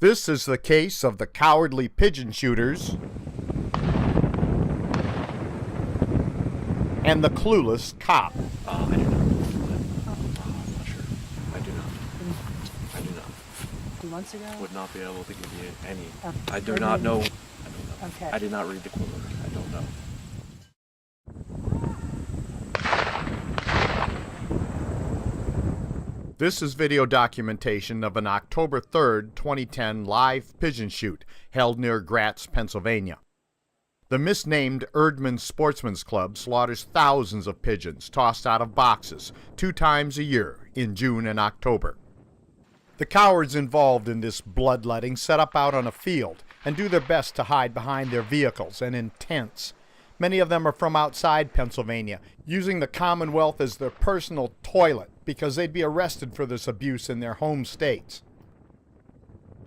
This is the case of the cowardly pigeon shooters and the clueless cop. I do not. I'm not sure. I do not. I do not. 2 months ago? Would not be able to give you any. Okay. I do not know. I don't know. Okay. I did not read the quote order. I don't know. This is video documentation of an October 3rd, 2010 live pigeon shoot held near Gratz, Pennsylvania. The misnamed Erdman Sportsman's Club slaughters thousands of pigeons tossed out of boxes 2 times a year in June and October. The cowards involved in this bloodletting set up out on a field and do their best to hide behind their vehicles and in tents. Many of them are from outside Pennsylvania, using the Commonwealth as their personal toilet because they'd be arrested for this abuse in their home states.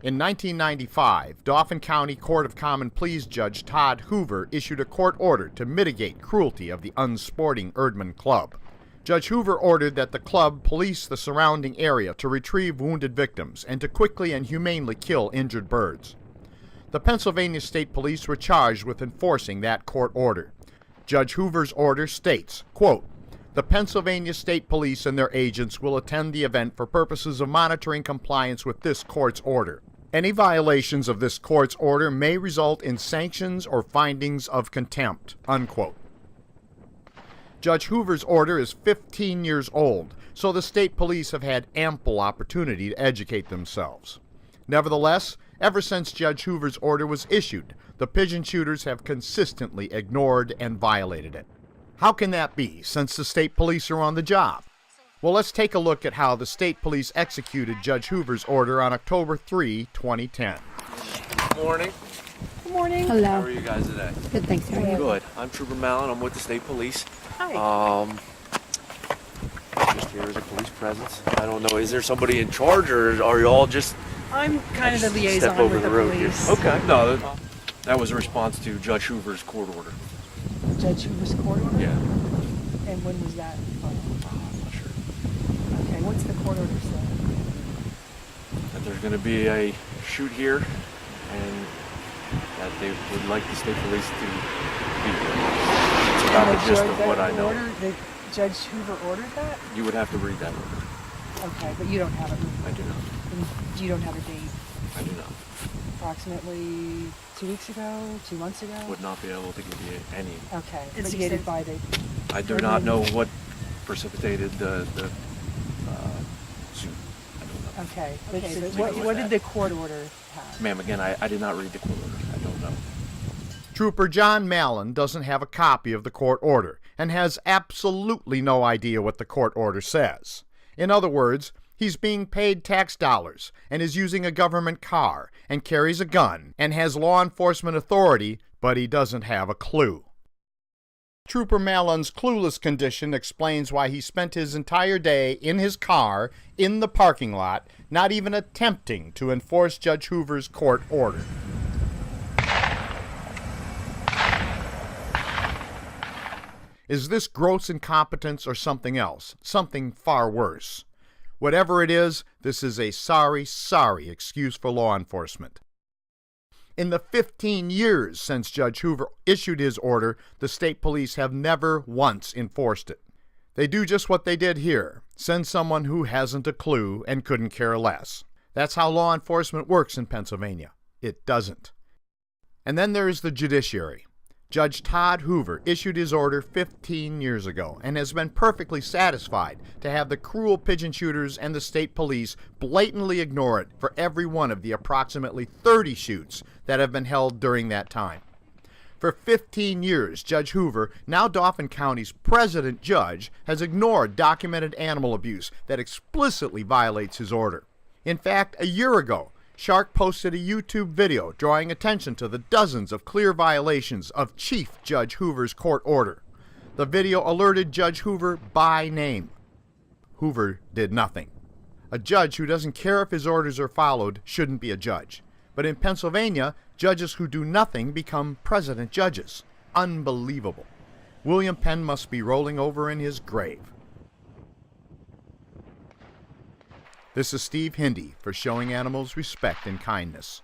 In 1995, Dauphin County Court of Common Pleas Judge Todd Hoover issued a court order to mitigate cruelty of the unsporting Erdman Club. Judge Hoover ordered that the club police the surrounding area to retrieve wounded victims and to quickly and humanely kill injured birds. The Pennsylvania State Police were charged with enforcing that court order. Judge Hoover's order states, quote, "The Pennsylvania State Police and their agents will attend the event for purposes of monitoring compliance with this court's order. Any violations of this court's order may result in sanctions or findings of contempt," unquote. Judge Hoover's order is 15 years old, so the state police have had ample opportunity to educate themselves. Nevertheless, ever since Judge Hoover's order was issued, the pigeon shooters have consistently ignored and violated it. How can that be, since the state police are on the job? Well, let's take a look at how the state police executed Judge Hoover's order on October 3, 2010. Good morning. Good morning. How Hello. are you guys today? Good, thanks. How are you? Good. I'm Trooper Mallon. I'm with the state police. Hi. Just here as a police presence. I don't know. Is there somebody in charge, or are you all just I'm kind of the liaison step over with the the road police. here? Okay. No, that was a response to Judge Hoover's court order. Judge Hoover's court order? Yeah. And when was that? I'm not sure. Okay, what's the court order say? That there's going to be a shoot here, and that they would like the state police to be here. That's about the gist of what I know. Judge Hoover ordered that? You would have to read that order. Okay, but you don't have it. I do not. And you don't have a date. I do not. Approximately 2 weeks ago, 2 months ago? Would not be able to give you any. Okay, instigated by the... I do not know what precipitated the suit. I don't know. Okay, Okay, but what did the court order have? Ma'am, again, I did not read the court order. I don't know. Trooper John Mallon doesn't have a copy of the court order and has absolutely no idea what the court order says. In other words, he's being paid tax dollars and is using a government car and carries a gun and has law enforcement authority, but he doesn't have a clue. Trooper Mallon's clueless condition explains why he spent his entire day in his car in the parking lot, not even attempting to enforce Judge Hoover's court order. Is this gross incompetence or something else? Something far worse. Whatever it is, this is a sorry excuse for law enforcement. In the 15 years since Judge Hoover issued his order, the state police have never once enforced it. They do just what they did here, send someone who hasn't a clue and couldn't care less. That's how law enforcement works in Pennsylvania. It doesn't. And then there is the judiciary. Judge Todd Hoover issued his order 15 years ago and has been perfectly satisfied to have the cruel pigeon shooters and the state police blatantly ignore it for every one of the approximately 30 shoots that have been held during that time. For 15 years, Judge Hoover, now Dauphin County's president judge, has ignored documented animal abuse that explicitly violates his order. In fact, a year ago, Shark posted a YouTube video drawing attention to the dozens of clear violations of Chief Judge Hoover's court order. The video alerted Judge Hoover by name. Hoover did nothing. A judge who doesn't care if his orders are followed shouldn't be a judge. But in Pennsylvania, judges who do nothing become president judges. Unbelievable. William Penn must be rolling over in his grave. This is Steve Hindy for Showing Animals Respect and Kindness.